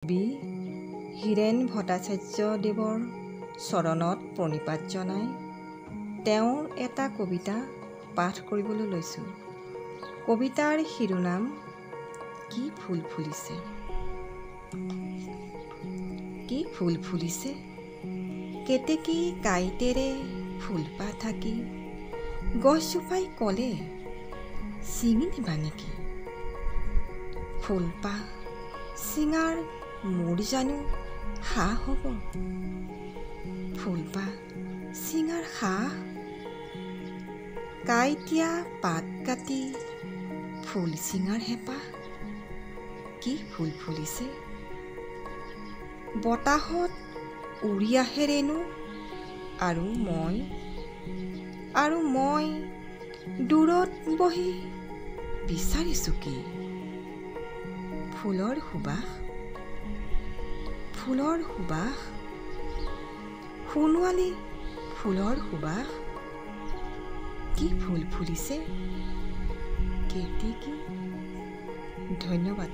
B Hiren ভট্টাচাৰ্যদেৱৰ চৰণত প্ৰণিপাত জনাই তেওঁৰ এটা কবিতা পাঠ কৰিবলৈ লৈছোঁ। কবিতাৰ শিৰোনাম কি ফুল ফুলিছে। কি ফুল ফুলিছে কেতেকী কাঁইটেৰে ফুলপাহ থাকি গছজোপাই ক'লে ছিঙি নিবা নেকি। ফুলপাহ ছিঙাৰ মোৰ জানো সাহ হ'ব। ফুলপাহ ছিঙাৰ সাহ। কাঁইটীয়া পাত কাটি ফুল ছিঙাৰ হেঁপাহ। কি ফুল ফুলিছে বতাহত উৰি আহে ৰেণু আৰু মই দূৰত বহি বিচাৰিছোঁ কি। ফুলৰ সুবাস সোণোৱালী ফুলৰ সুবাস। কি ফুল ফুলিছে কেতেকী। ধন্যবাদ।